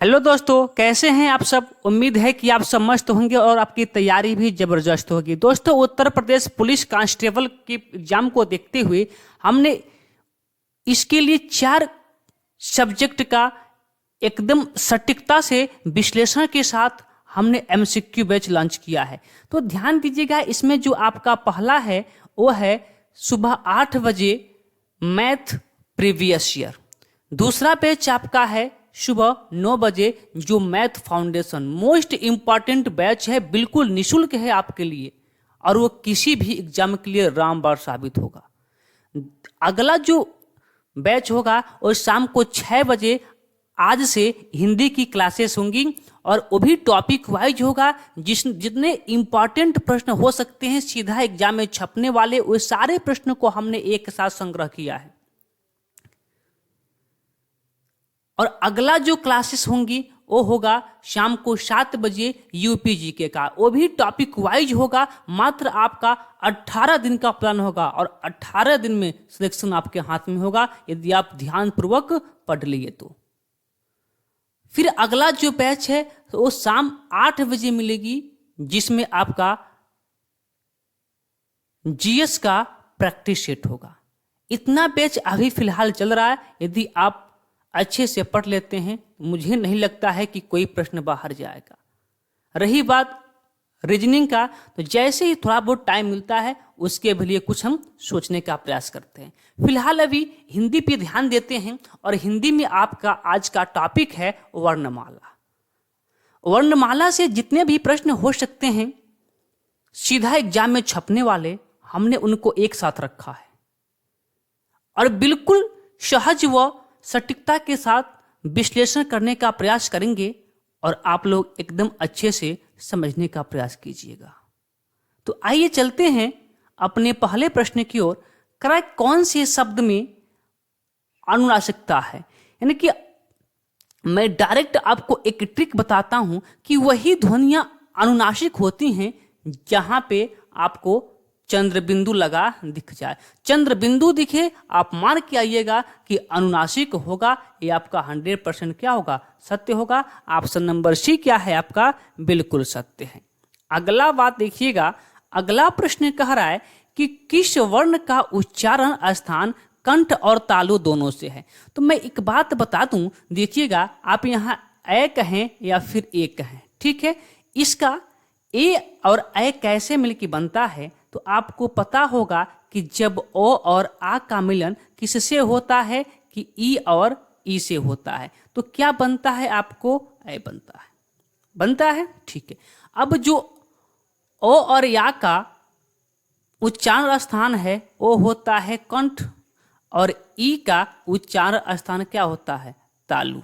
Hello दोस्तों, कैसे हैं आप सब। उम्मीद है कि आप सब मस्त होंगे और आपकी तैयारी भी जबरदस्त होगी। दोस्तों, उत्तर प्रदेश पुलिस कांस्टेबल के एग्जाम को देखते हुए हमने इसके लिए 4 सब्जेक्ट का एकदम सटीकता से विश्लेषण के साथ हमने एमसीक्यू बैच लॉन्च किया है। तो ध्यान दीजिएगा, इसमें जो आपका पहला है वो है सुबह 8 बजे मैथ प्रीवियस ईयर। दूसरा बैच आपका है सुबह 9 बजे जो math foundation. Most important batch है, बिल्कुल निशुल्क है आपके लिए और वो किसी भी एग्जाम के लिए रामबाण साबित होगा। अगला जो बैच होगा वो शाम को 6 बजे आज से हिंदी की क्लासेस होंगी और वो भी टॉपिक वाइज होगा। जितने इंपॉर्टेंट प्रश्न हो सकते हैं सीधा एग्जाम में छपने वाले, वो सारे प्रश्न को हमने एक साथ संग्रह किया है। और अगला जो क्लासेस होंगी वो होगा शाम को 7 बजे यूपी जीके का। वो भी टॉपिक वाइज होगा। मात्र आपका 18 दिन का प्लान होगा और 18 दिन में सिलेक्शन आपके हाथ में होगा यदि आप ध्यान पूर्वक पढ़ लिए तो। फिर अगला जो बैच है वो शाम 8 बजे मिलेगी, जिसमें आपका जीएस का प्रैक्टिस सेट होगा। इतना बैच अभी फिलहाल चल रहा है। यदि आप अच्छे से पढ़ लेते हैं मुझे नहीं लगता है कि कोई प्रश्न बाहर जाएगा। रही बात रीजनिंग का, तो जैसे ही थोड़ा बहुत टाइम मिलता है उसके लिए कुछ हम सोचने का प्रयास करते हैं। फिलहाल अभी हिंदी पे ध्यान देते हैं और हिंदी में आपका आज का टॉपिक है वर्णमाला। वर्णमाला से जितने भी प्रश्न हो सकते हैं सीधा एग्जाम में छपने वाले, हमने उनको एक साथ रखा है और बिल्कुल सहज व सटीकता के साथ विश्लेषण करने का प्रयास करेंगे और आप लोग एकदम अच्छे से समझने का प्रयास कीजिएगा। तो आइए चलते हैं अपने पहले प्रश्न की ओर। कौन से शब्द में अनुनासिकता है, यानी कि मैं डायरेक्ट आपको एक ट्रिक बताता हूं कि वही ध्वनियां अनुनासिक होती हैं जहां पे आपको चंद्र बिंदु लगा दिख जाए। चंद्र बिंदु दिखे आप मान के आइएगा कि अनुनासिक होगा। ये आपका 100% क्या होगा, सत्य होगा। ऑप्शन नंबर सी क्या है आपका, बिल्कुल सत्य है। अगला बात देखिएगा, अगला प्रश्न कह रहा है कि किस वर्ण का उच्चारण स्थान कंठ और तालु दोनों से है। तो मैं एक बात बता दूं, देखिएगा आप यहाँ ए कहें या फिर ए कहें, ठीक है। इसका ए और ए कैसे मिलकर बनता है तो आपको पता होगा कि जब ओ और आ का मिलन किससे होता है कि ई और ई से होता है, तो क्या बनता है आपको, ए बनता है, ठीक है। अब जो ओ और या का उच्चारण स्थान है वो होता है कंठ और ई का उच्चारण स्थान क्या होता है, तालु।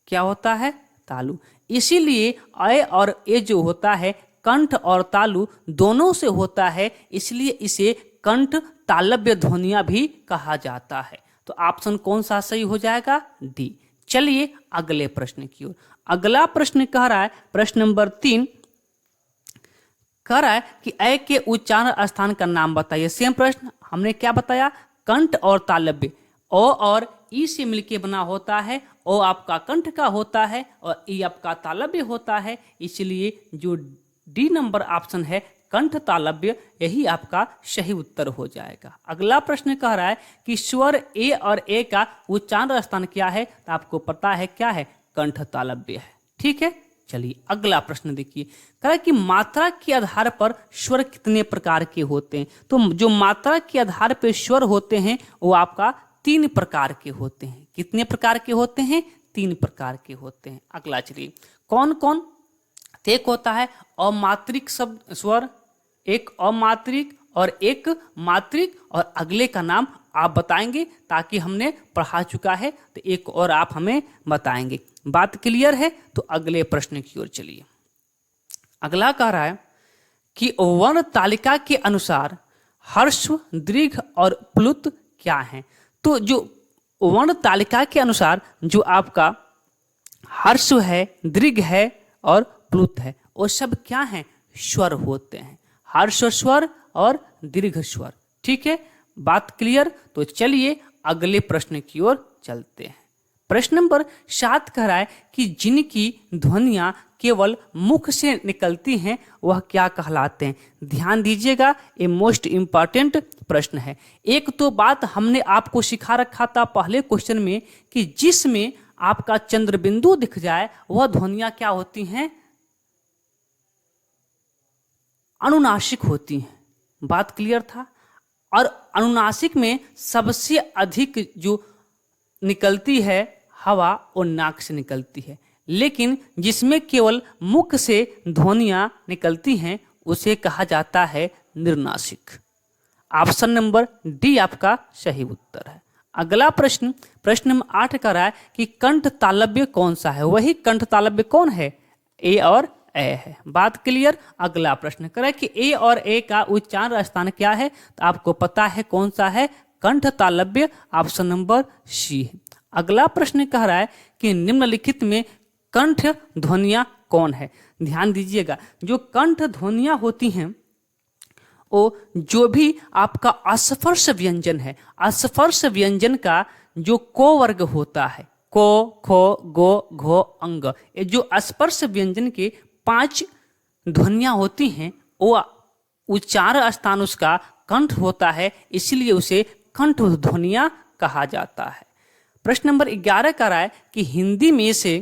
क्या होता है, तालु। इसीलिए ए और ए जो होता है कंठ और तालु दोनों से होता है, इसलिए इसे कंठ तालव्य ध्वनियां भी कहा जाता है। तो ऑप्शन कौन सा सही हो जाएगा, डी। चलिए अगले प्रश्न की ओर। अगला प्रश्न कह रहा है, प्रश्न नंबर 3 कह रहा है कि ए के उच्चारण स्थान का नाम बताइए। सेम प्रश्न हमने क्या बताया, कंठ और तालव्य। ओ और ई से मिलके बना होता है। ओ आपका कंठ का होता है और ई आपका तालव्य होता है, इसलिए जो डी नंबर ऑप्शन है कंठ तालव्य, यही आपका सही उत्तर हो जाएगा। अगला प्रश्न कह रहा है कि स्वर ए और ए का उच्चारण स्थान क्या है, तो आपको पता है क्या है, कंठ तालव्य है, ठीक है। चलिए अगला प्रश्न देखिए, कह रहा है कि मात्रा के आधार पर स्वर कितने प्रकार के होते हैं। तो जो मात्रा के आधार पर स्वर होते हैं वो आपका 3 प्रकार के होते हैं। कितने प्रकार के होते हैं, 3 प्रकार के होते हैं। अगला चलिए, कौन कौन। एक होता है अमात्रिक शब्द स्वर, एक अमात्रिक और एक मात्रिक, और अगले का नाम आप बताएंगे ताकि हमने पढ़ा चुका है तो एक और आप हमें बताएंगे। बात क्लियर है, तो अगले प्रश्न की ओर चलिए। अगला कह रहा है कि वर्ण तालिका के अनुसार ह्रस्व, दीर्घ और प्लुत क्या है। तो जो वर्ण तालिका के अनुसार जो आपका ह्रस्व है, दीर्घ है और प्लुत है, वो सब क्या हैं, स्वर होते हैं। ह्रस्व स्वर और दीर्घ स्वर, ठीक है। बात क्लियर, तो चलिए अगले प्रश्न की ओर चलते हैं। प्रश्न नंबर 7 कह रहा है कि जिनकी ध्वनियां केवल मुख से निकलती हैं वह क्या कहलाते हैं। ध्यान दीजिएगा, ये मोस्ट इंपॉर्टेंट प्रश्न है। एक तो बात हमने आपको सिखा रखा था पहले क्वेश्चन में कि जिसमें आपका चंद्र बिंदु दिख जाए वह ध्वनियां क्या होती हैं, अनुनासिक होती हैं। बात क्लियर था। और अनुनासिक में सबसे अधिक जो निकलती है हवा वो नाक से निकलती है, लेकिन जिसमें केवल मुख से ध्वनियां निकलती हैं उसे कहा जाता है निर्नासिक। ऑप्शन नंबर डी आपका सही उत्तर है। अगला प्रश्न, प्रश्न नंबर 8 का रहा है कि कंठ तालव्य कौन सा है। वही कंठ तालव्य कौन है, ए और ए है। बात क्लियर। अगला प्रश्न करें कि ए और ए का उच्चारण स्थान क्या है, तो आपको पता है कौन सा है, कंठ तालव्य। ऑप्शन नंबर सी है। अगला प्रश्न कह रहा है कि निम्नलिखित में कंठ ध्वनियां कौन है। ध्यान दीजिएगा, जो कंठ ध्वनियां होती हैं वो जो भी आपका अस्पर्श व्यंजन है, अस्पर्श व्यंजन का जो को वर्ग होता है, को, खो, गो, घो, अंग, ये जो स्पर्श व्यंजन के 5 ध्वनियां होती हैं वो उच्चारण स्थान उसका कंठ होता है, इसलिए उसे कंठ ध्वनियां कहा जाता है। प्रश्न नंबर 11 का रहा है कि हिंदी में से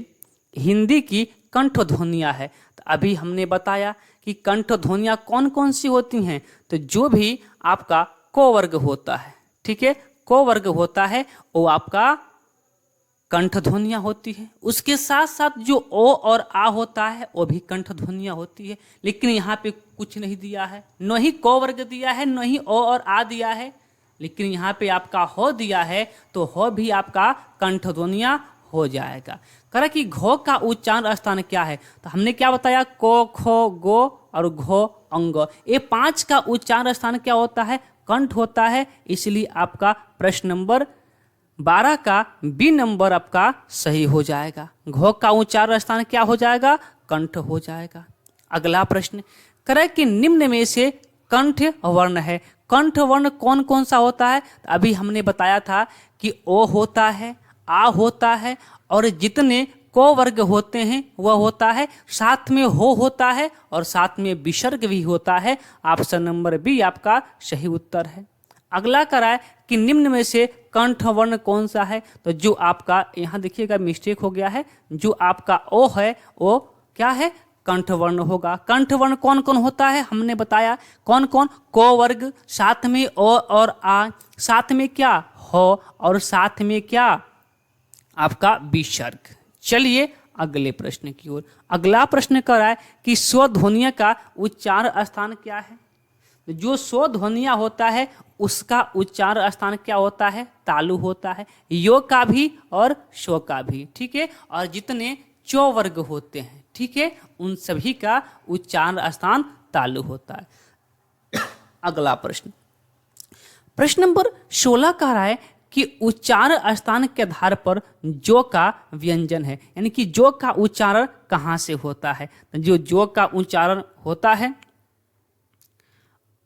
हिंदी की कंठ ध्वनियां है। तो अभी हमने बताया कि कंठ ध्वनियां कौन कौन सी होती हैं, तो जो भी आपका को वर्ग होता है, ठीक है, को वर्ग होता है वो आपका कंठ ध्वनियां होती है। उसके साथ साथ जो ओ और आ होता है वो भी कंठ ध्वनियां होती है, लेकिन यहाँ पे कुछ नहीं दिया है, न ही को वर्ग दिया है, न ही ओ और आ दिया है, लेकिन यहाँ पे आपका हो दिया है, तो हो भी आपका कंठ ध्वनियां हो जाएगा। कह कि घो का उच्चारण स्थान क्या है, तो हमने क्या बताया, को, खो, गो और घो, अंग, ये 5 का उच्चारण स्थान क्या होता है, कंठ होता है, इसलिए आपका प्रश्न नंबर 12 का बी नंबर आपका सही हो जाएगा। घो का उच्चारण स्थान क्या हो जाएगा, कंठ हो जाएगा। अगला प्रश्न करें कि निम्न में से कंठ वर्ण है, कंठ वर्ण कौन कौन सा होता है, तो अभी हमने बताया था कि ओ होता है, आ होता है, और जितने को वर्ग होते हैं वह होता है, साथ में हो होता है और साथ में विसर्ग भी होता है। ऑप्शन नंबर बी आपका सही उत्तर है। अगला करा है कि निम्न में से कंठ वर्ण कौन सा है, तो जो आपका यहाँ देखिएगा मिस्टेक हो गया है, जो आपका ओ है वो क्या है, कंठ वर्ण होगा। कंठ वर्ण कौन कौन होता है हमने बताया, कौन कौन, को वर्ग, साथ में ओ और आ, साथ में क्या हो, और साथ में क्या आपका विसर्ग। चलिए अगले प्रश्न की ओर। अगला प्रश्न कर रहा है कि स्वध्वनिया का उच्चारण स्थान क्या है। जो स्वध्वनिया होता है उसका उच्चारण स्थान क्या होता है, तालु होता है, यो का भी और शो का भी, ठीक है, और जितने चो वर्ग होते हैं, ठीक है, उन सभी का उच्चारण स्थान तालु होता है। अगला प्रश्न, प्रश्न नंबर 16 कह रहा है कि उच्चारण स्थान के आधार पर जो का व्यंजन है, यानी कि जो का उच्चारण कहाँ से होता है। जो का उच्चारण होता है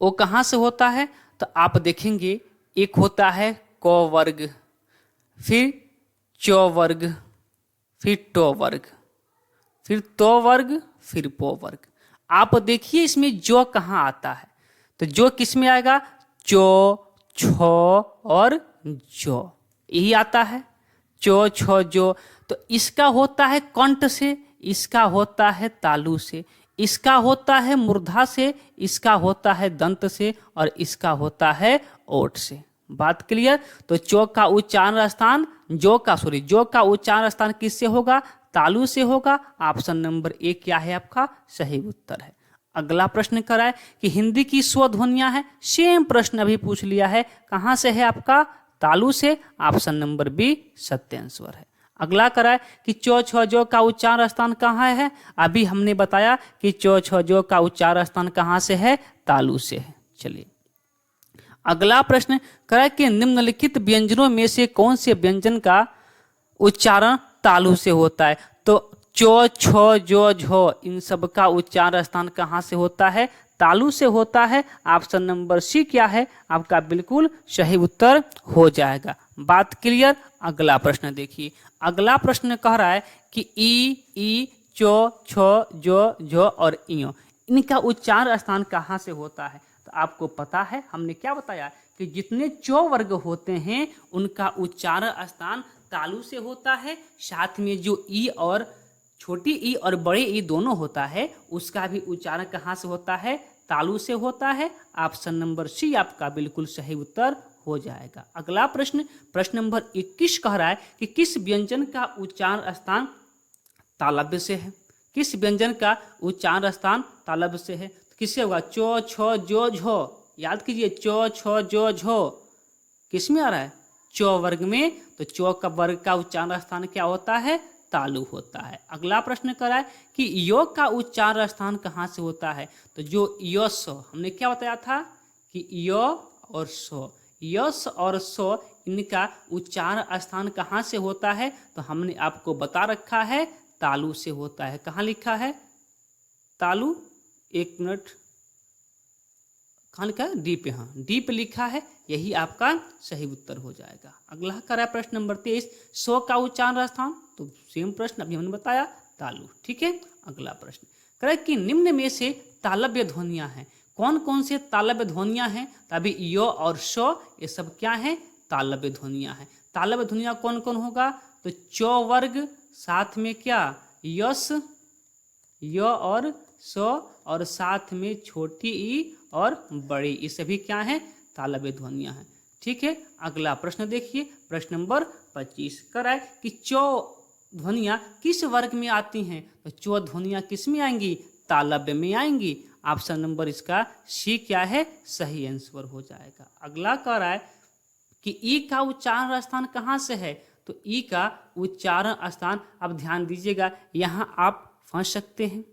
वो कहाँ से होता है, तो आप देखेंगे एक होता है को वर्ग, फिर चो वर्ग, फिर टो वर्ग, फिर तो वर्ग, फिर पो वर्ग। आप देखिए इसमें जो कहाँ आता है, तो जो किस में आएगा, चो, छो और जो, यही आता है, चो, छो, जो। तो इसका होता है कंठ से, इसका होता है तालु से, इसका होता है मूर्धा से, इसका होता है दंत से, और इसका होता है ओठ से। बात क्लियर। तो चो का उच्चारण स्थान, जो का उच्चारण स्थान किससे होगा, तालु से होगा। ऑप्शन नंबर ए क्या है आपका सही उत्तर है। अगला प्रश्न कराए कि हिंदी की स्वध्वनियां है, सेम प्रश्न अभी पूछ लिया है, कहां से है आपका, तालु से। ऑप्शन नंबर बी सत्य आंसर है। अगला कराए कि चो, छो, जो का उच्चारण स्थान कहाँ है, अभी हमने बताया कि चो, छो, जो का उच्चारण स्थान कहाँ से है, तालु से है। चलिए अगला प्रश्न कराए कि निम्नलिखित व्यंजनों में से कौन से व्यंजन का उच्चारण तालु से होता है। तो चो, छो, जो, झो, इन सब का उच्चारण स्थान कहाँ से होता है, तालु से होता है। ऑप्शन नंबर सी क्या है आपका बिल्कुल सही उत्तर हो जाएगा। बात क्लियर। अगला प्रश्न देखिए। अगला प्रश्न कह रहा है कि ई चो छो जो झो और इयो, इनका उच्चारण स्थान कहाँ से होता है? तो आपको पता है, हमने क्या बताया कि जितने चो वर्ग होते हैं उनका उच्चारण स्थान तालु से होता है। साथ में जो ई और छोटी ई और बड़े ई दोनों होता है उसका भी उच्चारण कहाँ से होता है? तालु से होता है। ऑप्शन नंबर सी आपका बिल्कुल सही उत्तर हो जाएगा। अगला प्रश्न, प्रश्न नंबर 21 कह रहा है कि किस व्यंजन का उच्चारण स्थान तालव्य से है? किस व्यंजन का उच्चारण स्थान तालव्य से है? तो किससे होगा? चो छो जो झो, याद कीजिए, चो छो जो झो किस में आ रहा है? चो वर्ग में। तो चो का वर्ग का उच्चारण स्थान क्या होता है? तालु होता है। अगला प्रश्न कर रहा है कि यो का उच्चारण स्थान कहाँ से होता है? तो जो यो सो, हमने क्या बताया था कि यो और सो, यस और सो, इनका उच्चारण स्थान कहाँ से होता है? तो हमने आपको बता रखा है तालु से होता है। कहाँ लिखा है तालु? एक मिनट, कहाँ लिखा है? डी पे। हाँ, डी पे लिखा है, यही आपका सही उत्तर हो जाएगा। अगला करा है प्रश्न नंबर 23, सो का उच्चारण स्थान। तो सेम प्रश्न अभी हमने बताया तालु। ठीक है। अगला प्रश्न कह कि निम्न में से तालव्य ध्वनियां हैं। कौन कौन से तालव्य ध्वनियां हैं? तभी यो और शो, ये सब क्या है? तालव्य ध्वनियां हैं। तालव्य ध्वनियां कौन कौन होगा? तो चो वर्ग, साथ में क्या? यस, यो और सो, और साथ में छोटी ई और बड़ी, ये सभी क्या है? तालव्य ध्वनियां हैं। ठीक है। अगला प्रश्न देखिए, प्रश्न नंबर 25 कराए कि चो ध्वनियां किस वर्ग में आती हैं? तो चो ध्वनियां किस में आएंगी? तालव्य में आएंगी। ऑप्शन नंबर इसका सी क्या है? सही आंसर हो जाएगा। अगला कह रहा है कि ई का उच्चारण स्थान कहाँ से है? तो ई का उच्चारण स्थान, अब ध्यान दीजिएगा, यहाँ आप फंस सकते हैं,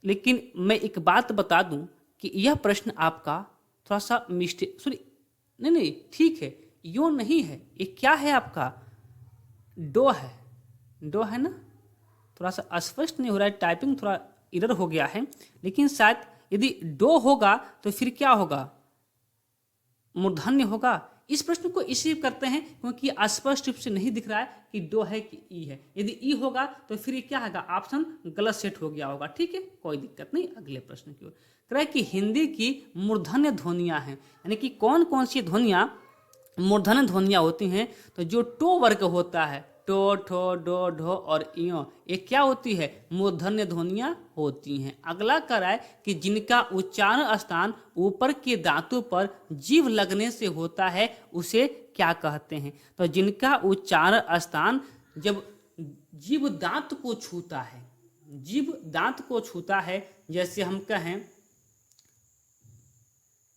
लेकिन मैं एक बात बता दूं कि यह प्रश्न आपका थोड़ा सा मिस्टेक, सॉरी, नहीं, ठीक है, यो नहीं है, ये क्या है आपका? डो है। डो है ना? थोड़ा सा स्पष्ट नहीं हो रहा है, टाइपिंग थोड़ा इरर हो गया है, लेकिन शायद यदि डो होगा तो फिर क्या होगा? मूर्धन्य होगा। इस प्रश्न को इसलिए करते हैं क्योंकि स्पष्ट रूप से नहीं दिख रहा है कि डो है कि ई है। यदि ई होगा तो फिर ये क्या होगा? ऑप्शन गलत सेट हो गया होगा। ठीक है, कोई दिक्कत नहीं। अगले प्रश्न की ओर कह रहा है कि हिंदी की मूर्धन्य ध्वनियां हैं, यानी कि कौन कौन सी ध्वनियां मूर्धन्य ध्वनियां होती हैं? तो जो टो वर्ग होता है, टो, ठो, डो, ढो और इयो, ये क्या होती है? मूर्धन्य ध्वनियां होती हैं। अगला कह रहा है कि जिनका उच्चारण स्थान ऊपर के दांतों पर जीभ लगने से होता है उसे क्या कहते हैं? तो जिनका उच्चारण स्थान जब जीभ दांत को छूता है, जीभ दांत को छूता है, जैसे हम कहें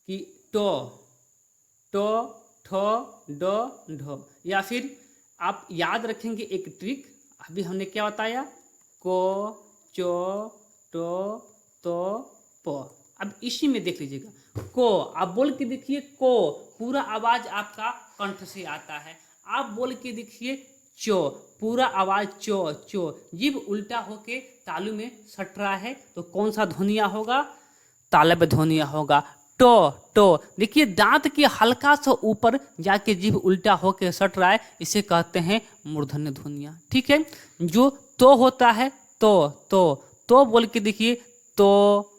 कि टो, टो, ठो, डो, ढो, या फिर आप याद रखेंगे एक ट्रिक, अभी हमने क्या बताया? को, चो, टो, तो, पो। अब इसी में देख लीजिएगा, को आप बोल के देखिए, को पूरा आवाज आपका कंठ से आता है। आप बोल के देखिए चो, पूरा आवाज चो, चो, जीभ उल्टा होके तालु में सट रहा है, तो कौन सा ध्वनिया होगा? तालव्य ध्वनिया होगा। टो, टो, देखिए दांत के हल्का सा ऊपर जाके जीभ उल्टा होके सट रहा है, इसे कहते हैं मूर्धन्य ध्वनिया। ठीक है। जो तो होता है, तो बोल के देखिए, तो,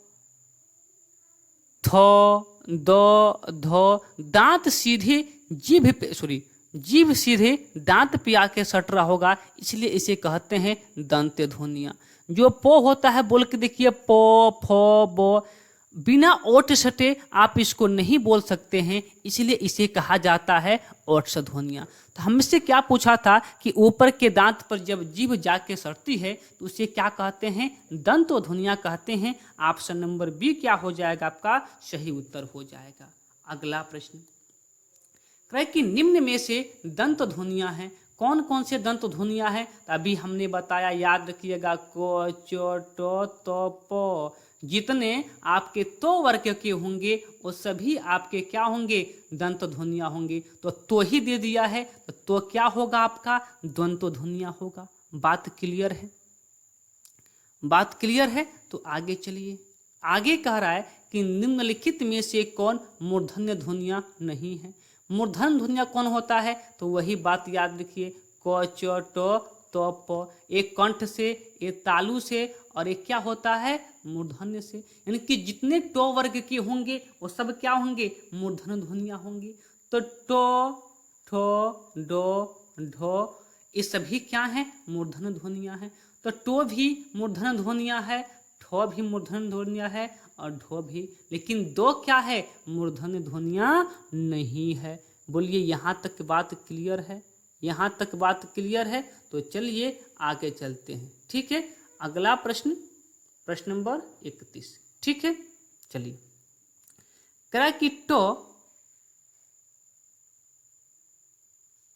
थो, दो, धो, दांत सीधे जीभ पे, सॉरी, जीभ सीधे दांत पे आके सट रहा होगा, इसलिए इसे कहते हैं दंत्य ध्वनिया। जो पो होता है, बोल के देखिए, पो, फो, बो, बिना ओठ सटे आप इसको नहीं बोल सकते हैं, इसलिए इसे कहा जाता है ओठ ध्वनिया। तो हमसे क्या पूछा था कि ऊपर के दांत पर जब जीभ जाके सटती है तो उसे क्या कहते हैं? दंत ध्वनिया कहते हैं। ऑप्शन नंबर बी क्या हो जाएगा? आपका सही उत्तर हो जाएगा। अगला प्रश्न कहे कि निम्न में से दंत ध्वनियां हैं। कौन कौन से दंत ध्वनियां हैं? अभी हमने बताया, याद रखिएगा, को, चो, टो, तो, पो। जितने आपके तो वर्ग के होंगे वो सभी आपके क्या होंगे? दंत ध्वनियां होंगे। तो ही दे दिया है, तो क्या होगा आपका? दंत ध्वनिया होगा। बात क्लियर है? बात क्लियर है? तो आगे चलिए। आगे कह रहा है कि निम्नलिखित में से कौन मूर्धन्य ध्वनियां नहीं है। मूर्धन्य ध्वनियां कौन होता है, तो वही बात याद रखिए, क च ट त प। एक कंठ से, एक तालु से और एक क्या होता है, मूर्धन्य से। यानी कि जितने ट वर्ग के होंगे वो सब क्या होंगे, मूर्धन्य ध्वनियां होंगी। तो ट, ठ, ड, ढ ये सभी क्या हैं, मूर्धन्य ध्वनियां हैं। तो टो भी मूर्धन्य ध्वनियां है, ठ भी मूर्धन्य ध्वनियां है और ढो भी, लेकिन दो क्या है, मूर्धन्य ध्वनियां नहीं है। बोलिए यहाँ तक बात क्लियर है, यहाँ तक बात क्लियर है। तो चलिए आगे चलते हैं, ठीक है। अगला प्रश्न, प्रश्न नंबर 31, ठीक है। चलिए, कह रहा है कि टो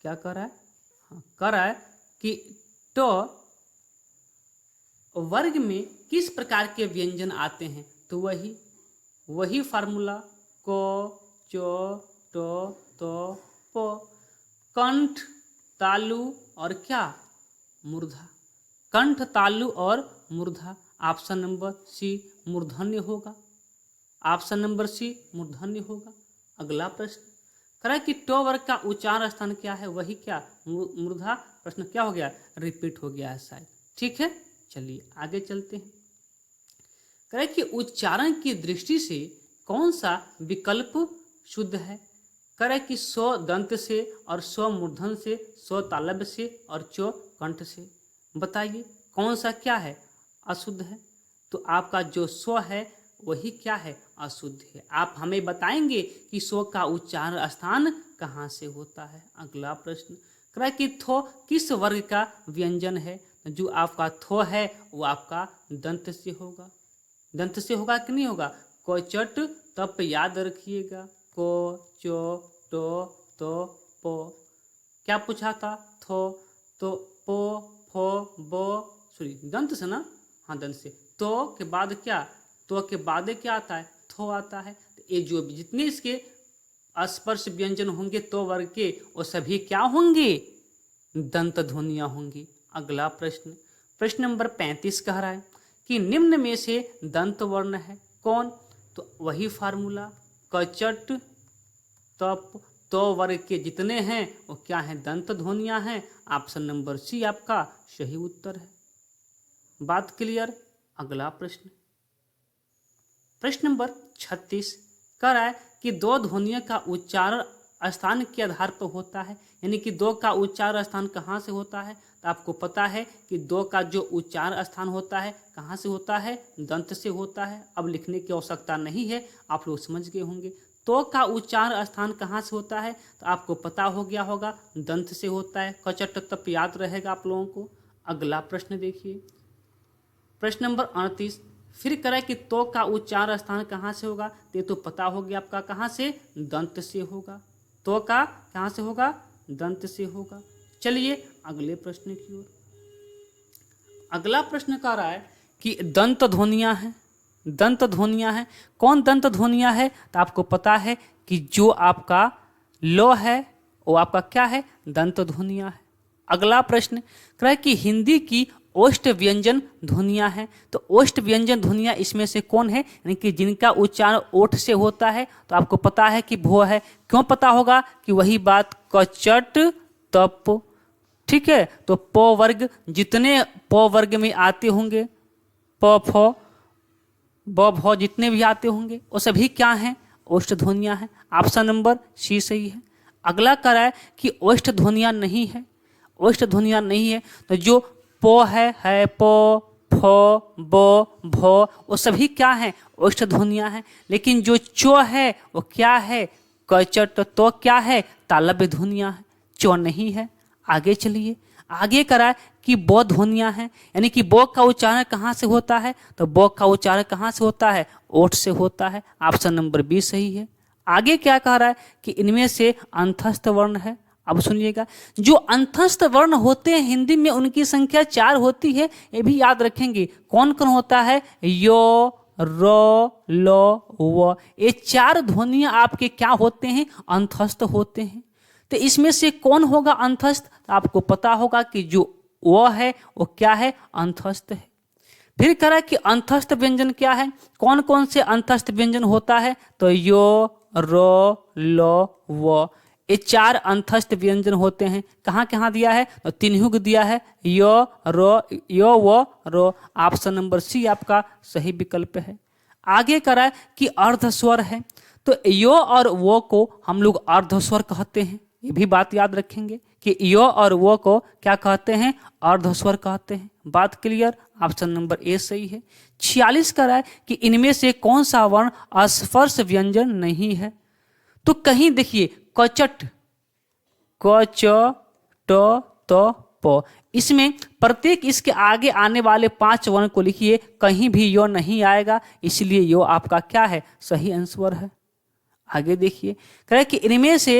क्या कर रहा है, हाँ कह रहा है कि टो वर्ग में किस प्रकार के व्यंजन आते हैं, तो वही फार्मूला क च ट त प, कंठ, तालु और क्या, मूर्धा। कंठ, तालु और मूर्धा। ऑप्शन नंबर सी मूर्धन्य होगा, ऑप्शन नंबर सी मूर्धन्य होगा। अगला प्रश्न कह रहा है कि टो वर्ग का उच्चारण स्थान क्या है, वही क्या, मूर्धा। प्रश्न क्या हो गया, रिपीट हो गया है शायद, ठीक है। चलिए आगे चलते हैं। कह रहा है कि उच्चारण की दृष्टि से कौन सा विकल्प शुद्ध है। कह रहा है कि सो दंत से और सो मूर्धन से, सो तालव्य से और चो कंठ से। बताइए कौन सा क्या है, अशुद्ध है। तो आपका जो सो है वही क्या है, अशुद्ध है। आप हमें बताएंगे कि सो का उच्चारण स्थान कहाँ से होता है। अगला प्रश्न कह रहा है कि थो किस वर्ग का व्यंजन है। जो आपका थो है वो आपका दंत से होगा, दंत से होगा कि नहीं होगा। को चट तप याद रखिएगा, को चो टो तो पो। क्या पूछा था, थो, तो पो फो बो, सॉरी दंत से ना, हाँ दंत से। तो के बाद क्या, तो के बाद क्या आता है, थो आता है। तो ये जो जितने इसके स्पर्श व्यंजन होंगे तो वर्ग के, वो सभी क्या होंगे, दंत ध्वनियां होंगी। अगला प्रश्न, प्रश्न नंबर 35 कह रहा है कि निम्न में से दंत वर्ण है कौन। तो वही फार्मूला कचट तप तो वर्ग के जितने हैं वो क्या हैं, दंत ध्वनियां हैं। ऑप्शन नंबर सी आपका सही उत्तर है। बात क्लियर। अगला प्रश्न, प्रश्न नंबर 36 कह रहा है कि दो ध्वनियों का उच्चारण स्थान के आधार पर होता है। यानी कि दो का उच्चारण स्थान कहाँ से होता है, तो आपको पता है कि दो का जो उच्चारण स्थान होता है कहाँ से होता है, दंत से होता है। अब लिखने की आवश्यकता नहीं है, आप लोग समझ गए होंगे। तो का उच्चारण स्थान कहाँ से होता है, तो आपको पता हो गया होगा, दंत से होता है। कचट तप याद रहेगा आप लोगों को। अगला प्रश्न देखिए, प्रश्न नंबर 38 फिर करें कि तो का उच्चारण स्थान कहाँ से होगा। ये तो पता हो गया आपका, कहाँ से, दंत से होगा। तो का कहाँ से होगा, दंत से होगा। चलिए अगले प्रश्न की ओर। अगला प्रश्न कह रहा है कि दंत ध्वनियां हैं, दंत ध्वनियां हैं। कौन दंत ध्वनियां है, तो आपको पता है कि जो आपका लो है वो आपका क्या है, दंत ध्वनियां है। अगला प्रश्न कह रहा है कि हिंदी की ओष्ठ व्यंजन ध्वनियां हैं। तो ओष्ठ व्यंजन ध्वनियां इसमें से कौन है, यानी कि जिनका उच्चारण ओठ से होता है। तो आपको पता है कि भो है। क्यों पता होगा, कि वही बात कचट तप, ठीक है। तो प वर्ग जितने प वर्ग में आते होंगे, प फ ब भ जितने भी आते होंगे वो सभी क्या हैं, ओष्ठ ध्वनियां हैं। ऑप्शन नंबर सी सही है। अगला कह रहा है कि ओष्ठ ध्वनियां नहीं है, ओष्ठ ध्वनियां नहीं है। तो जो पो है पो फ ब भ वो सभी क्या हैं, ओष्ठ ध्वनियां हैं। लेकिन जो चो है वो क्या है, कचट, तो क्या है, तालव्य ध्वनियां है, चो नहीं है। आगे चलिए, आगे करा है कि बो ध्वनियां हैं। यानी कि बो का उच्चारण कहाँ से होता है, तो बो का उच्चारण कहाँ से होता है, ओठ से होता है। ऑप्शन नंबर बी सही है। आगे क्या कह रहा है कि इनमें से अंतस्थ वर्ण है। अब सुनिएगा, जो अंतस्थ वर्ण होते हैं हिंदी में उनकी संख्या 4 होती है, ये भी याद रखेंगे। कौन कौन होता है, यो, रो, लो, व। ये 4 ध्वनियां आपके क्या होते हैं, अंतस्थ होते हैं। तो इसमें से कौन होगा अंतस्थ, तो आपको पता होगा कि जो वो है वो क्या है, अंतस्थ है। फिर कह रहा है कि अंतस्थ व्यंजन क्या है, कौन कौन से अंतस्थ व्यंजन होता है, तो यो, रो, लो, वो, ये 4 अंतस्थ व्यंजन होते हैं। कहाँ कहाँ दिया है, तो तीनों को दिया है, यो, रो, यो, वो, रो। ऑप्शन नंबर सी आपका सही विकल्प है। आगे कह रहा है कि अर्धस्वर है, तो यो और वो को हम लोग अर्धस्वर कहते हैं। ये भी बात याद रखेंगे कि यो और वो को क्या कहते हैं, अर्धस्वर कहते हैं। बात क्लियर, ऑप्शन नंबर ए सही है। 46 कह रहा है कि इनमें से कौन सा वर्ण अस्पर्श व्यंजन नहीं है, तो कहीं देखिए कचट, क, च, ट, त, प, इसमें प्रत्येक इसके आगे आने वाले 5 वर्ण को लिखिए, कहीं भी यो नहीं आएगा, इसलिए यो आपका क्या है, सही आंसर है। आगे देखिए, कह रहे कि इनमें से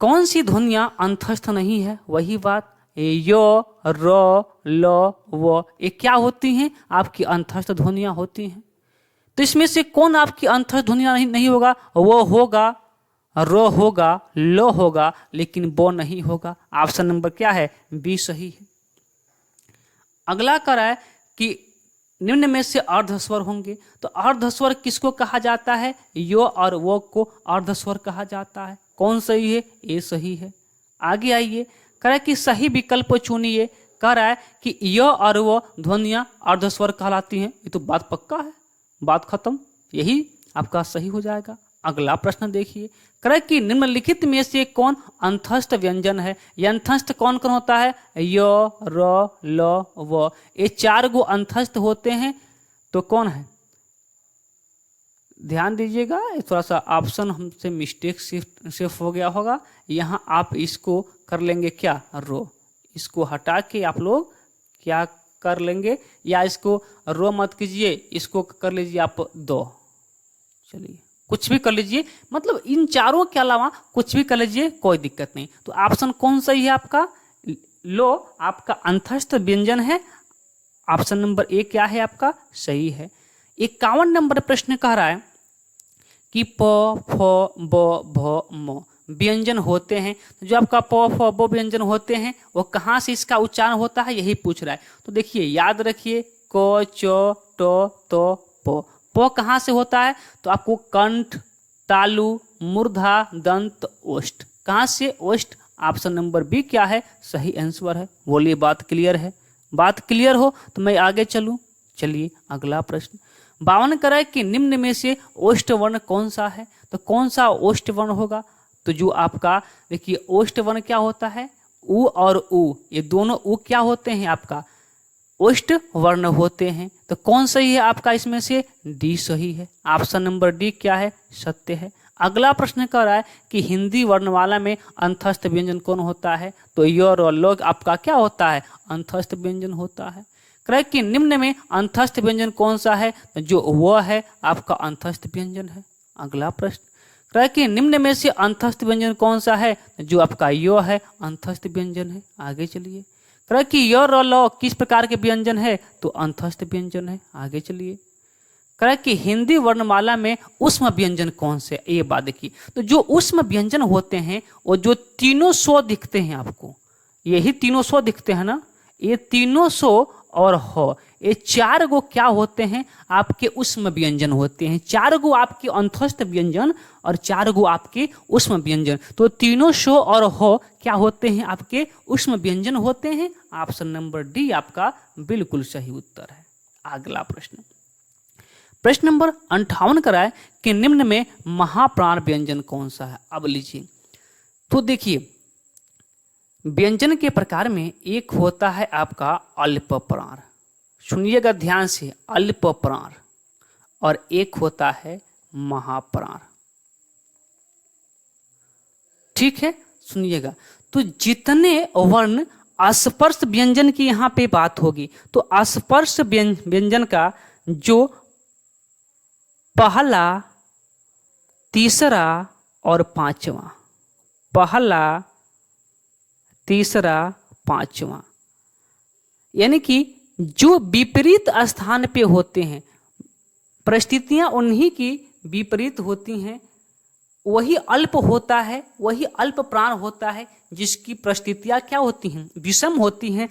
कौन सी ध्वनियां अंतस्थ नहीं है, वही बात, यो, रो, लो, वो, ये क्या होती हैं, आपकी अंतस्थ ध्वनियां होती हैं। तो इसमें से कौन आपकी अंतस्थ ध्वनियां नहीं होगा, वो होगा, रो होगा, लो होगा, लेकिन वो नहीं होगा। ऑप्शन नंबर क्या है, बी सही है। अगला कह रहा है कि निम्न में से अर्धस्वर होंगे, तो अर्धस्वर किसको कहा जाता है, यो और वो को अर्धस्वर कहा जाता है। कौन सही है, ए सही है। आगे आइए, कह रहा है कि सही विकल्प चुनिए। कह रहा है कि यो और वो ध्वनियां अर्धस्वर कहलाती हैं, ये तो बात पक्का है, बात खत्म, यही आपका सही हो जाएगा। अगला प्रश्न देखिए, कह रहा है कि निम्नलिखित में से कौन अंतस्थ व्यंजन है। ये अंतस्थ कौन कौन होता है, यो, रो, लो, वो, ये 4 गो अंतस्थ होते हैं। तो कौन है, ध्यान दीजिएगा, थोड़ा सा ऑप्शन हमसे मिस्टेक सिर्फ हो गया होगा। यहाँ आप इसको कर लेंगे क्या, रो, इसको हटा के आप लोग क्या कर लेंगे, या इसको रो मत कीजिए, इसको कर लीजिए आप 2, चलिए कुछ भी कर लीजिए, मतलब इन 4 के अलावा कुछ भी कर लीजिए, कोई दिक्कत नहीं। तो ऑप्शन कौन सही है आपका, लो आपका अंतस्थ व्यंजन है। ऑप्शन नंबर ए क्या है आपका, सही है। 51 नंबर प्रश्न कह रहा है कि प, फ, ब, भ, म व्यंजन होते हैं। जो आपका प, फ, ब व्यंजन होते हैं, वो कहाँ से इसका उच्चारण होता है, यही पूछ रहा है। तो देखिए याद रखिए, क, च, ट, त, प। प कहाँ से होता है, तो आपको कंठ, तालु, मूर्धा, दंत, ओष्ठ, कहाँ से, ओष्ठ। ऑप्शन नंबर बी क्या है, सही आंसर है। बोलिए बात क्लियर है, बात क्लियर हो तो मैं आगे चलूं। चलिए अगला प्रश्न, 52 कह रहा है कि निम्न में से ओष्ठ वर्ण कौन सा है, तो कौन सा ओष्ठ वर्ण होगा, तो जो आपका देखिए ओष्ठ वर्ण क्या होता है, उ और उ, ये दोनों उ क्या होते हैं, आपका ओष्ठ वर्ण होते हैं। तो कौन सही है आपका, इसमें से डी सही है। ऑप्शन नंबर डी क्या है, सत्य है। अगला प्रश्न कह रहा है कि हिंदी वर्णमाला में अंतस्थ व्यंजन कौन होता है, तो य और ल आपका क्या होता है, अंतस्थ व्यंजन होता है। कह रहा है कि निम्न में अंतस्थ व्यंजन कौन सा है, जो वो है आपका अंतस्थ व्यंजन है। अगला प्रश्न कह रहा है कि निम्न में से अंतस्थ व्यंजन कौन सा है, जो आपका यो है, अंतस्थ व्यंजन है। आगे चलिए, कह रहा है कि य और ल किस प्रकार के व्यंजन है, तो अंतस्थ व्यंजन है। आगे चलिए, कह रहा है कि हिंदी वर्णमाला में ऊष्म व्यंजन कौन से, ये बात देखिए। तो जो ऊष्म व्यंजन होते हैं वो जो तीनों सौ दिखते हैं आपको, यही तीनों सौ दिखते हैं ना, ये तीनों सौ और हो, ये 4 गो क्या होते हैं, आपके ऊष्म व्यंजन होते हैं। 4 गो आपके अंतस्थ व्यंजन और 4 गो आपके ऊष्म व्यंजन। तो तीनों सौ और हो क्या होते हैं, आपके ऊष्म व्यंजन होते हैं। ऑप्शन नंबर डी आपका बिल्कुल सही उत्तर है। अगला प्रश्न, प्रश्न नंबर 58 कराए कि निम्न में महाप्राण व्यंजन कौन सा है। अब लीजिए, तो देखिए व्यंजन के प्रकार में एक होता है आपका अल्प प्राण, सुनिएगा ध्यान से, अल्प प्राण, और एक होता है महाप्राण। ठीक है, सुनिएगा। तो जितने वर्ण स्पर्श व्यंजन की यहां पे बात होगी, तो स्पर्श व्यंजन का जो पहला, तीसरा और पांचवा, पहला, तीसरा, पांचवा, यानी कि जो विपरीत स्थान पे होते हैं, परिस्थितियां उन्हीं की विपरीत होती हैं, वही अल्प होता है, वही अल्प प्राण होता है, जिसकी परिस्थितियां क्या होती हैं, विषम होती हैं,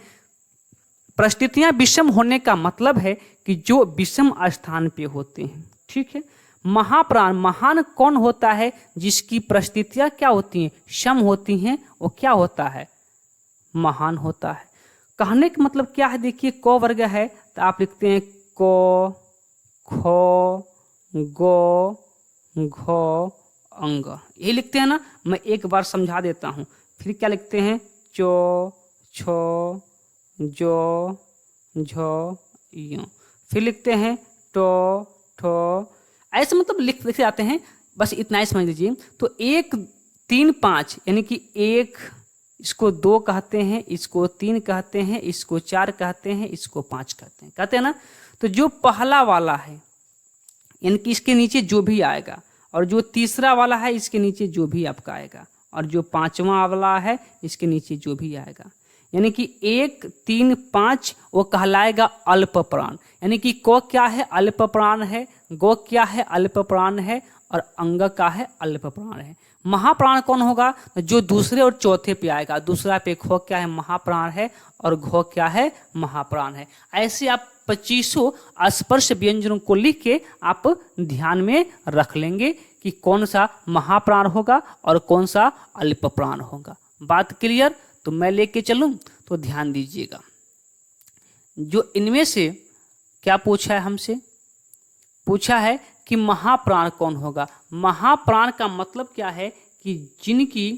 परिस्थितियां विषम होने का मतलब है कि जो विषम स्थान पे होते हैं। ठीक है, महाप्राण, महान कौन होता है जिसकी परिस्थितियां क्या होती हैं, सम होती हैं, वो क्या होता है, महान होता है। कहने का मतलब क्या है, देखिए क वर्ग है तो आप लिखते हैं क, ख, ग, घ, अंग, ये लिखते हैं ना। मैं एक बार समझा देता हूँ। फिर क्या लिखते हैं, चो, छो, जो, झो, यो। फिर लिखते हैं टो, ठो, ऐसे मतलब लिख जाते हैं। बस इतना ही समझ लीजिए। तो 1, 3, 5 यानी कि 1, इसको 2 कहते हैं, इसको 3 कहते हैं, इसको 4 कहते हैं, इसको 5 कहते हैं ना। तो जो पहला वाला है यानी कि इसके नीचे जो भी आएगा, और जो तीसरा वाला है इसके नीचे जो भी आपका आएगा, और जो 5वां वाला है इसके नीचे जो भी आएगा, यानी कि 1, 3, 5 वो कहलाएगा अल्प प्राण। यानी कि क क्या है, अल्प प्राण है, गो क्या है, अल्प प्राण है, और अंग का है, अल्प प्राण है। महाप्राण कौन होगा, जो दूसरे और चौथे पे आएगा। दूसरा पे खो क्या है, महाप्राण है, और घो क्या है, महाप्राण है। ऐसे आप 25 स्पर्श व्यंजनों को लिख के आप ध्यान में रख लेंगे कि कौन सा महाप्राण होगा और कौन सा अल्प प्राण होगा। बात क्लियर? तो मैं लेके चलूं तो ध्यान दीजिएगा। जो इनमें से क्या पूछा है हमसे, पूछा है कि महाप्राण कौन होगा। महाप्राण का मतलब क्या है कि जिनकी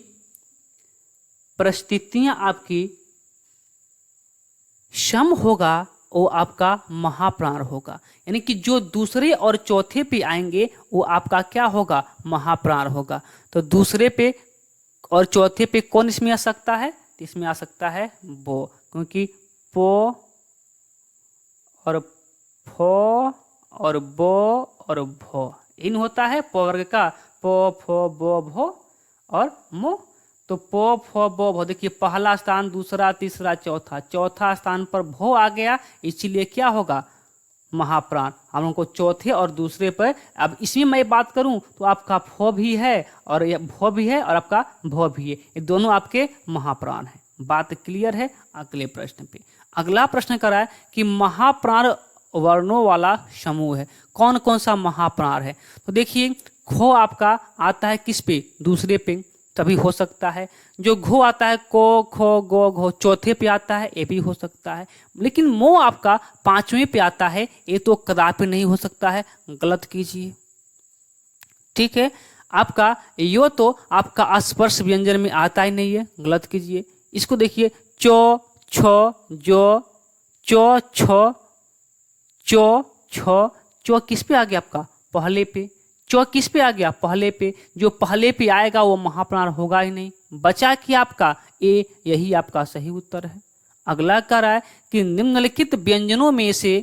परिस्थितियां आपकी सम होगा वो आपका महाप्राण होगा। यानी कि जो दूसरे और चौथे पे आएंगे वो आपका क्या होगा, महाप्राण होगा। तो दूसरे पे और चौथे पे कौन इसमें आ सकता है, इसमें आ सकता है बो, क्योंकि पो और फो और बो और भो इन होता है प वर्ग का, पो, फो, बो, भो और मो। तो पो, फो, बो, भो, देखिए पहला स्थान, दूसरा, तीसरा, चौथा, चौथा स्थान पर भो आ गया, इसीलिए क्या होगा, महाप्राण। हम लोग को चौथे और दूसरे पर, अब इसमें मैं बात करूं तो आपका फो भी है और भो भी है और आपका भो भी है, ये दोनों आपके महाप्राण हैं। बात क्लियर है? अगले प्रश्न पे, अगला प्रश्न करा है कि महाप्राण वर्णों वाला समूह है, कौन कौन सा महाप्राण है। तो देखिए खो आपका आता है किस पे, दूसरे पे, तभी हो सकता है। जो घो आता है को, खो, गो, घो, चौथे पे आता है, ये भी हो सकता है। लेकिन मो आपका 5वें पे आता है, ये तो कदापि नहीं हो सकता है, गलत कीजिए। ठीक है, आपका यो तो आपका स्पर्श व्यंजन में आता ही नहीं है, गलत कीजिए। इसको देखिए चो, छो, जो, चो, छो, चो, छो, चो किस पे आ गया आपका, पहले पे। चो किस पे आ गया, पहले पे। जो पहले पे आएगा वो महाप्राण होगा ही नहीं, बचा कि आपका ए, यही आपका सही उत्तर है। अगला कह रहा है कि निम्नलिखित व्यंजनों में से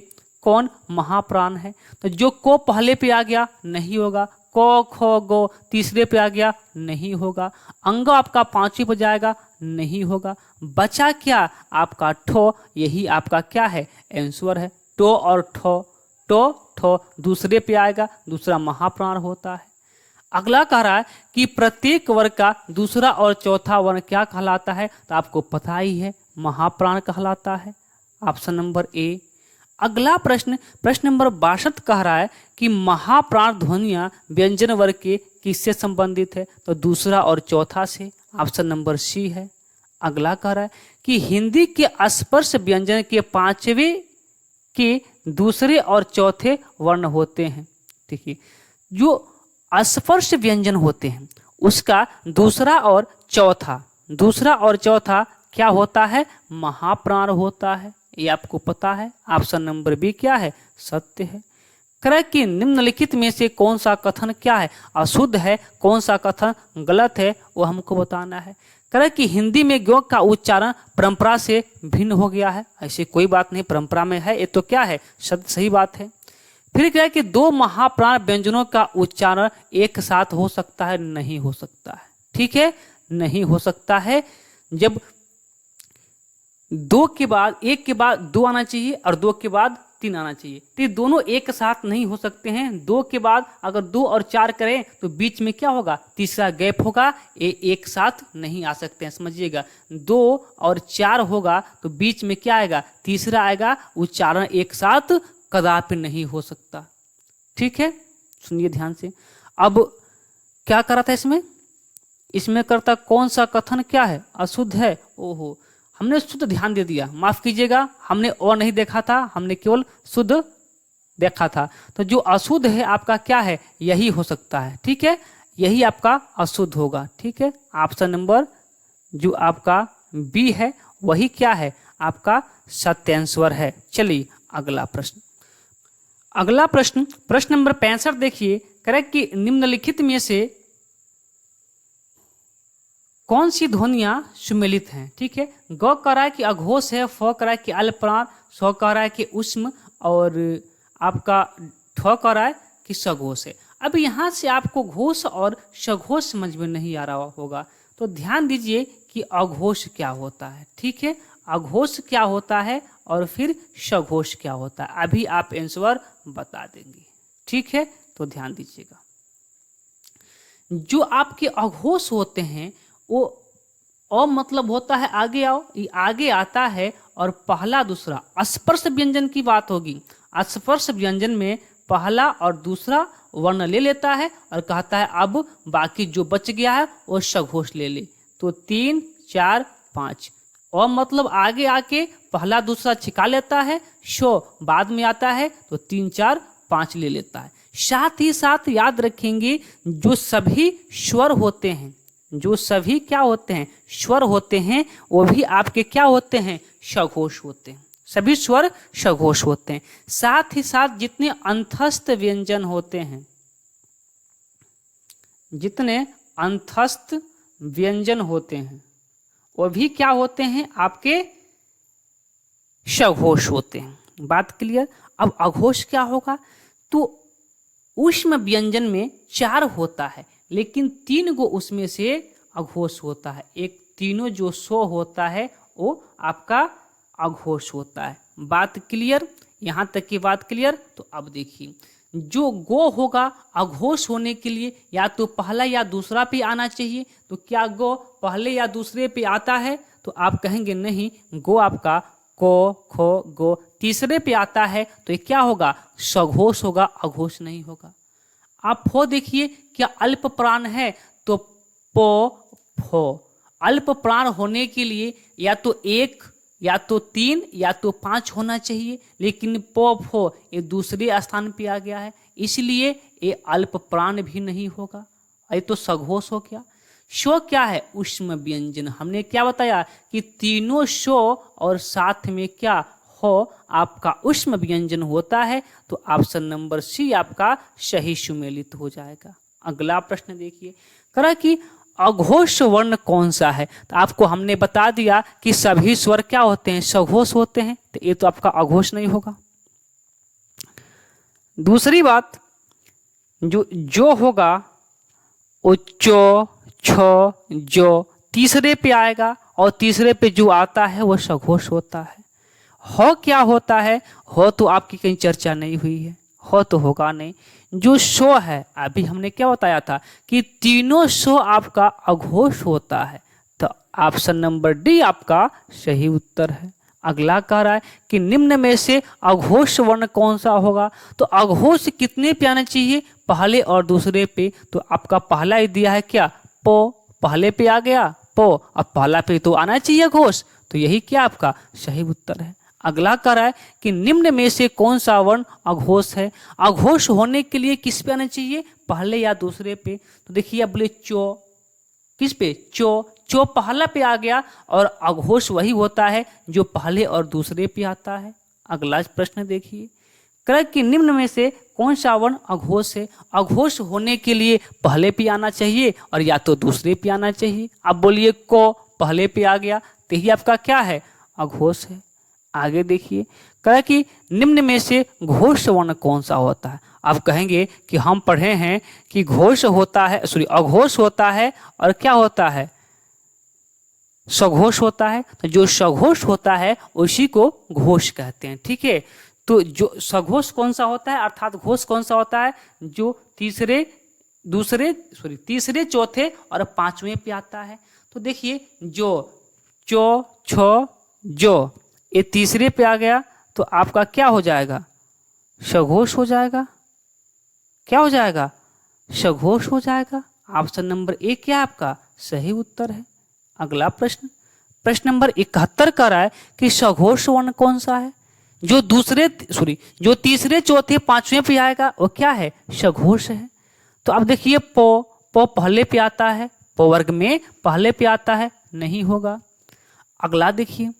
कौन महाप्राण है। तो जो को पहले पे आ गया नहीं होगा, को, खो, गो तीसरे पे आ गया नहीं होगा, अंग आपका 5वें पे जाएगा नहीं होगा, बचा क्या आपका ठो, यही आपका क्या है, आंसर है। टो और ठो, टो, ठो दूसरे पे आएगा, दूसरा महाप्राण होता है। अगला कह रहा है कि प्रत्येक वर्ग का दूसरा और चौथा वर्ण क्या कहलाता है, तो आपको पता ही है, महाप्राण कहलाता है, ऑप्शन नंबर ए। अगला प्रश्न, प्रश्न नंबर 62 कह रहा है कि महाप्राण ध्वनियां व्यंजन वर्ग के किससे संबंधित है, तो दूसरा और चौथा से, ऑप्शन नंबर सी है। अगला कह रहा है कि हिंदी के स्पर्श व्यंजन के 5वें के दूसरे और चौथे वर्ण होते हैं। देखिए जो स्पर्श व्यंजन होते हैं उसका दूसरा और चौथा क्या होता है, महाप्राण होता है, ये आपको पता है। ऑप्शन नंबर बी क्या है, सत्य है। कह कि निम्नलिखित में से कौन सा कथन क्या है, अशुद्ध है, कौन सा कथन गलत है, वो हमको बताना है। कह कि हिंदी में ग का उच्चारण परंपरा से भिन्न हो गया है, ऐसी कोई बात नहीं, परंपरा में है, ये तो क्या है, सही बात है। फिर क्या है कि 2 महाप्राण व्यंजनों का उच्चारण एक साथ हो सकता है, नहीं हो सकता है। ठीक है, नहीं हो सकता है। जब 2 के बाद 1 के बाद 2 आना चाहिए और 2 के बाद 3 आना चाहिए। तो ये दोनों एक साथ नहीं हो सकते हैं। 2 के बाद अगर 2 और 4 करें तो बीच में क्या होगा, तीसरा गैप होगा, ये एक साथ नहीं आ सकते हैं, समझिएगा। 2 और 4 होगा तो बीच में क्या आएगा, तीसरा आएगा, उच्चारण एक साथ कदापि नहीं हो सकता। ठीक है, सुनिए ध्यान से। अब क्या करा था इसमें करता कौन सा कथन क्या है, अशुद्ध है। ओहो, हमने शुद्ध ध्यान दे दिया, माफ कीजिएगा, हमने और नहीं देखा था, हमने केवल शुद्ध देखा था। तो जो अशुद्ध है आपका क्या है, यही हो सकता है। ठीक है, यही आपका अशुद्ध होगा। ठीक है, ऑप्शन नंबर जो आपका बी है वही क्या है, आपका सत्यांस्वर है। चलिए अगला प्रश्न। अगला प्रश्न, प्रश्न नंबर 65 देखिए, करेक्ट कि निम्नलिखित में से कौन सी ध्वनियां सुमेलित हैं। ठीक है, ग कह रहा है कि अघोष है, फ कह रहा है कि अल्पप्राण, स कह रहा है कि उष्म, और आपका ठ कह रहा है कि सघोष है। अब यहाँ से आपको घोष और सघोष समझ में नहीं आ रहा होगा, तो ध्यान दीजिए कि अघोष क्या होता है। ठीक है, अघोष क्या होता है और फिर सघोष क्या होता है, अभी आप आंसर बता देंगे। ठीक है, तो ध्यान दीजिएगा। जो आपके अघोष होते हैं वो अ मतलब होता है आगे आओ, ये आगे आता है, और पहला दूसरा स्पर्श व्यंजन की बात होगी। स्पर्श व्यंजन में पहला और दूसरा वर्ण ले लेता है और कहता है अब बाकी जो बच गया है वो सघोष ले ले। तो 3 4 5 अ मतलब आगे आके पहला दूसरा छिका लेता है, शो बाद में आता है तो 3 4 5 ले लेता है। साथ ही साथ याद रखेंगे जो सभी स्वर होते हैं, जो सभी क्या होते हैं, स्वर होते हैं, वो भी आपके क्या होते हैं, सघोष होते हैं। सभी स्वर सघोष होते हैं। साथ ही साथ जितने अंतस्थ व्यंजन होते हैं, जितने अंतस्थ व्यंजन होते हैं वो भी क्या होते हैं, आपके सघोष होते हैं। बात क्लियर। अब अघोष क्या होगा, तो उष्म व्यंजन में 4 होता है, लेकिन 3 गो उसमें से अघोष होता है। एक तीनों जो सो होता है वो आपका अघोष होता है। बात क्लियर, यहाँ तक की बात क्लियर। तो अब देखिए, जो गो होगा अघोष होने के लिए या तो पहला या दूसरा पे आना चाहिए। तो क्या गो पहले या दूसरे पे आता है, तो आप कहेंगे नहीं, गो आपका को खो गो तीसरे पे आता है, तो ये क्या होगा, सघोष होगा, अघोष नहीं होगा। आप फो देखिए, क्या अल्प प्राण है, तो पो फो। अल्प प्राण होने के लिए या तो 1 या तो 3 या तो 5 होना चाहिए, लेकिन पो फो ये दूसरे स्थान पे आ गया है, इसलिए ये अल्प प्राण भी नहीं होगा, ये तो सघोष हो गया। शो क्या है, उष्म व्यंजन। हमने क्या बताया कि तीनों शो और साथ में क्या हो, आपका उष्म व्यंजन होता है। तो ऑप्शन नंबर सी आपका सही सुमेलित हो जाएगा। अगला प्रश्न देखिए, करा कि अघोष वर्ण कौन सा है। तो आपको हमने बता दिया कि सभी स्वर क्या होते हैं, सघोष होते हैं, तो ये तो आपका अघोष नहीं होगा। दूसरी बात, जो होगा वो चो छो जो तीसरे पे आएगा, और तीसरे पे जो आता है वो सघोष होता है। हो क्या होता है, हो तो आपकी कहीं चर्चा नहीं हुई है, हो तो होगा नहीं। जो शो है, अभी हमने क्या बताया था कि तीनों शो आपका अघोष होता है, तो ऑप्शन नंबर डी आपका सही उत्तर है। अगला कह रहा है कि निम्न में से अघोष वर्ण कौन सा होगा। तो अघोष कितने पे आना चाहिए, पहले और दूसरे पे। तो आपका पहला ही दिया है क्या, पो, पहले पे आ गया पो, अब पहला पे तो आना चाहिए घोष, तो यही क्या आपका सही उत्तर है। अगला कह रहा है कि निम्न में से कौन सा वर्ण अघोष है। अघोष होने के लिए किस पे आना चाहिए, पहले या दूसरे पे। तो देखिए अब बोले चो, किस पे, चो, चो पहला पे आ गया, और अघोष वही होता है जो पहले और दूसरे पे आता है। अगला प्रश्न देखिए, कह कि निम्न में से कौन सा वर्ण अघोष है। अघोष होने के लिए पहले पे आना चाहिए और या तो दूसरे पे आना चाहिए। अब बोलिए को पहले पे आ गया, तो यही आपका क्या है, अघोष है। आगे देखिए, कह कि निम्न में से घोष वर्ण कौन सा होता है। आप कहेंगे कि हम पढ़े हैं कि घोष होता है, सॉरी अघोष होता है और क्या होता है, सघोष होता है। तो जो सघोष होता है उसी को घोष कहते हैं। ठीक है, तो जो सघोष कौन सा होता है अर्थात घोष कौन सा होता है, जो तीसरे चौथे और पांचवें पे आता है। तो देखिए जो चो छो जो ये तीसरे पे आ गया तो आपका क्या हो जाएगा, सघोष हो जाएगा। क्या हो जाएगा, सघोष हो जाएगा। ऑप्शन नंबर ए क्या आपका सही उत्तर है। अगला प्रश्न नंबर 71 कह रहा है कि सघोष वर्ण कौन सा है, जो तीसरे चौथे पांचवें पे आएगा वो क्या है, सघोष है। तो अब देखिए पो पहले पे आता है, पो वर्ग में पहले पे आता है, नहीं होगा। अगला देखिए,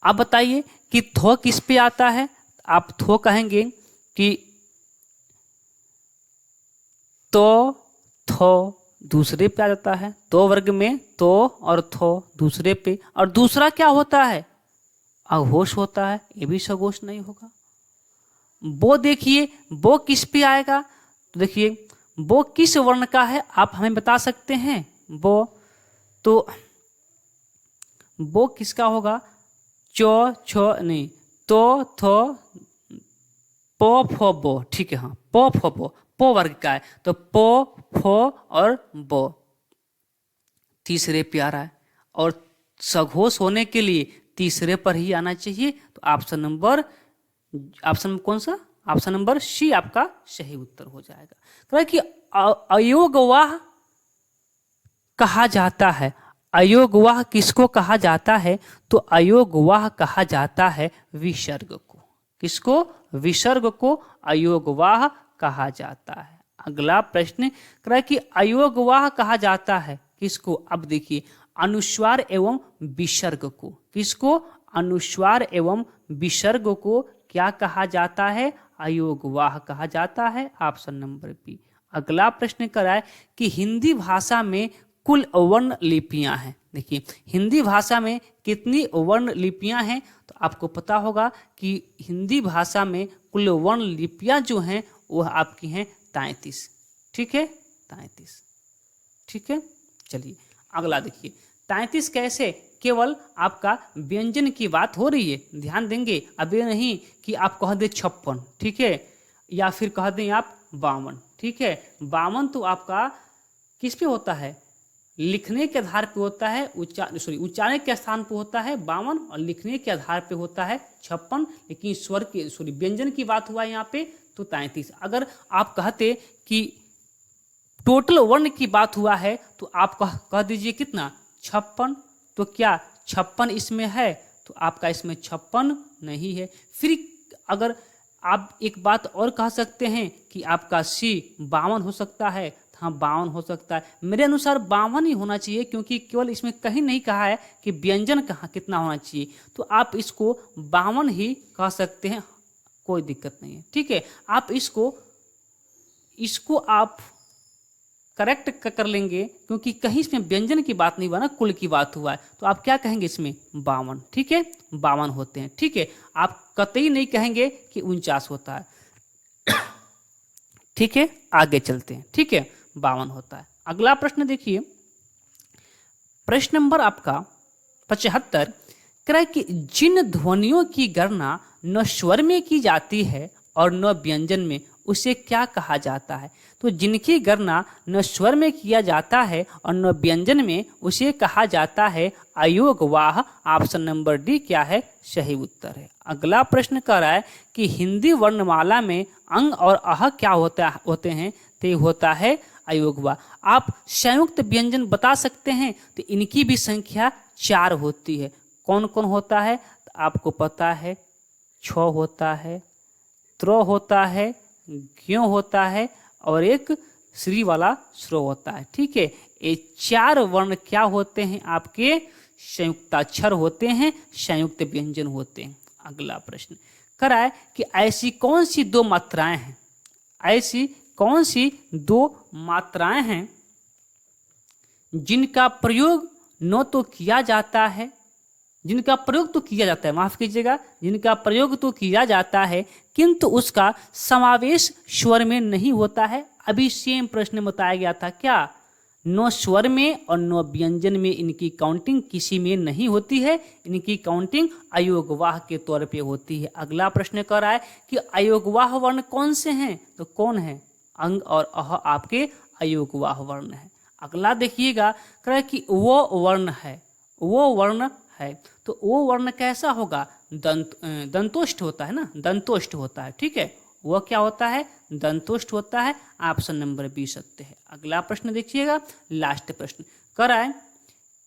आप बताइए कि थो किस पे आता है। आप थो कहेंगे कि तो थो दूसरे पे आ जाता है, तो वर्ग में तो और थो दूसरे पे, और दूसरा क्या होता है, अघोष होता है, ये भी सघोष नहीं होगा। वो देखिए वो किस पे आएगा, तो देखिए वो किस वर्ण का है आप हमें बता सकते हैं। वो किसका होगा, चो छो नहीं, तो थो पो फो बो, ठीक है, हाँ पो फो बो, पो वर्ग का है, तो पो फो और बो तीसरे पे आ रहा है, और सघोष होने के लिए तीसरे पर ही आना चाहिए। तो ऑप्शन कौन सा, ऑप्शन नंबर सी आपका सही उत्तर हो जाएगा। कह कि अयोगवाह कहा जाता है, अयोगवाह किसको कहा जाता है, तो अयोगवाह कहा जाता है विसर्ग को। किसको, विसर्ग को अयोगवाह कहा जाता है। अगला प्रश्न कह रहा है कि अयोगवाह कहा जाता है किसको। अब देखिए अनुस्वार एवं विसर्ग को, किसको, अनुस्वार एवं विसर्ग को क्या कहा जाता है, अयोगवाह कहा जाता है। Option number b. अगला प्रश्न कह रहा है कि हिंदी भाषा में कुल वर्ण लिपियां हैं। देखिए हिंदी भाषा में कितनी वर्ण लिपियां हैं, तो आपको पता होगा कि हिंदी भाषा में कुल वर्ण लिपियां जो हैं वह आपकी हैं 33। ठीक है, 33। ठीक है, चलिए अगला देखिए 33 कैसे, केवल आपका व्यंजन की बात हो रही है, ध्यान देंगे। अब ये नहीं कि आप कह दें 56, ठीक है, या फिर कह दें आप 52, ठीक है। 52 तो आपका किस पे होता है, लिखने के आधार पे होता है, उच्चारण के स्थान पे होता है 52 और लिखने के आधार पे होता है 56। लेकिन स्वर के व्यंजन की बात हुआ यहाँ पे तो 33। अगर आप कहते कि टोटल वर्ण की बात हुआ है तो आप कह दीजिए कितना, 56। तो क्या 56 इसमें है, तो आपका इसमें 56 नहीं है। फिर अगर आप एक बात और कह सकते हैं कि आपका सी 52 हो सकता है, हाँ 52 हो सकता है। मेरे अनुसार 52 ही होना चाहिए, क्योंकि केवल इसमें कहीं नहीं कहा है कि व्यंजन कहाँ कितना होना चाहिए, तो आप इसको 52 ही कह सकते हैं, कोई दिक्कत नहीं है। ठीक है, आप इसको आप करेक्ट कर लेंगे, क्योंकि कहीं इसमें व्यंजन की बात नहीं हुआ ना, कुल की बात हुआ है। तो आप क्या कहेंगे इसमें 52, ठीक है, 52 होते हैं। ठीक है, आप कतई नहीं कहेंगे कि 49 होता है। ठीक है, आगे चलते हैं। ठीक है, 52 होता है। अगला प्रश्न देखिए, प्रश्न नंबर आपका 75 कह रहा है कि जिन ध्वनियों की गणना न स्वर में की जाती है और न व्यंजन में, उसे क्या कहा जाता है। तो जिनकी गणना न स्वर में किया जाता है और न व्यंजन में, उसे कहा जाता है अयोगवाह। ऑप्शन नंबर डी क्या है, सही उत्तर है। अगला प्रश्न कह रहा है कि हिंदी वर्णमाला में अंग और अह क्या होते हैं, तो होता है अयोगवाह। आप संयुक्त व्यंजन बता सकते हैं, तो इनकी भी संख्या 4 होती है। कौन कौन होता है, तो आपको पता है, छ होता है, त्र होता है, ज्ञ होता है, और एक श्री वाला श्रो होता है। ठीक है, ये 4 वर्ण क्या होते हैं, आपके संयुक्ताक्षर होते हैं, संयुक्त व्यंजन होते हैं। अगला प्रश्न कह रहा है कि ऐसी कौन सी 2 मात्राएं हैं, ऐसी कौन सी 2 मात्राएं हैं जिनका प्रयोग न तो किया जाता है, जिनका प्रयोग तो किया जाता है, माफ कीजिएगा, जिनका प्रयोग तो किया जाता है किंतु उसका समावेश स्वर में नहीं होता है। अभी सेम प्रश्न बताया गया था, क्या नो स्वर में और नो व्यंजन में इनकी काउंटिंग किसी में नहीं होती है, इनकी काउंटिंग अयोगवाह के तौर पे होती है। अगला प्रश्न कर रहा है कि अयोगवाह वर्ण कौन से हैं, तो कौन है, अंग और अह आपके अयोगवाह वर्ण है। अगला देखिएगा कह रहा है कि वो वर्ण है, वो वर्ण है, तो वो वर्ण कैसा होगा, दंतोष्ठ होता है ना, दंतोष्ठ होता है, ठीक है, वह क्या होता है, दंतोष्ठ होता है। ऑप्शन नंबर बी सत्य है। अगला प्रश्न देखिएगा, लास्ट प्रश्न कह रहा है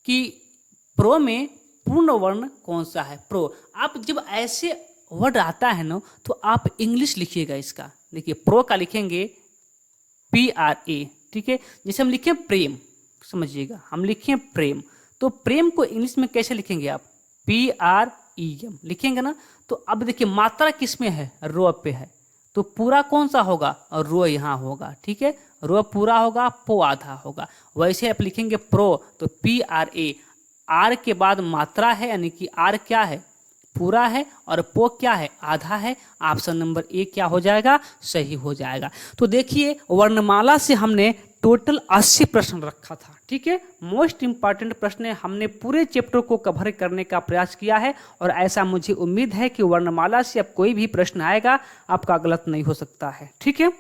कि प्रो में पूर्ण वर्ण कौन सा है। प्रो, आप जब ऐसे वर्ड आता है ना तो आप इंग्लिश लिखिएगा इसका। देखिए प्रो का लिखेंगे PRA, ठीक है। जैसे हम लिखें प्रेम, समझिएगा हम लिखें प्रेम, तो प्रेम को इंग्लिश में कैसे लिखेंगे आप, PREM लिखेंगे ना। तो अब देखिए मात्रा किस में है, रो पे है, तो पूरा कौन सा होगा, और रो यहाँ होगा, ठीक है, रो पूरा होगा, पो आधा होगा। वैसे आप लिखेंगे प्रो तो PRA, आर के बाद मात्रा है, यानी कि आर क्या है, पूरा है, और पो क्या है, आधा है। ऑप्शन नंबर ए क्या हो जाएगा, सही हो जाएगा। तो देखिए वर्णमाला से हमने टोटल 80 प्रश्न रखा था, ठीक है। मोस्ट इंपॉर्टेंट प्रश्न हमने पूरे चैप्टर को कवर करने का प्रयास किया है, और ऐसा मुझे उम्मीद है कि वर्णमाला से अब कोई भी प्रश्न आएगा आपका गलत नहीं हो सकता है, ठीक है।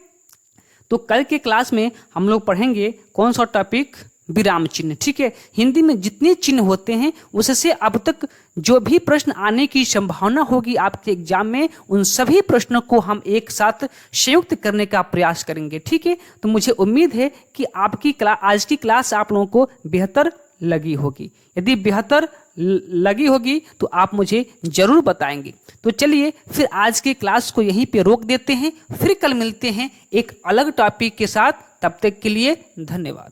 तो कल के क्लास में हम लोग पढ़ेंगे कौन सा टॉपिक, विराम चिन्ह, ठीक है। हिंदी में जितने चिन्ह होते हैं उससे अब तक जो भी प्रश्न आने की संभावना होगी आपके एग्जाम में, उन सभी प्रश्नों को हम एक साथ संयुक्त करने का प्रयास करेंगे, ठीक है। तो मुझे उम्मीद है कि आपकी आज की क्लास आप लोगों को बेहतर लगी होगी। यदि बेहतर लगी होगी तो आप मुझे जरूर बताएंगे। तो चलिए फिर आज के क्लास को यहीं पे रोक देते हैं, फिर कल मिलते हैं एक अलग टॉपिक के साथ। तब तक के लिए धन्यवाद।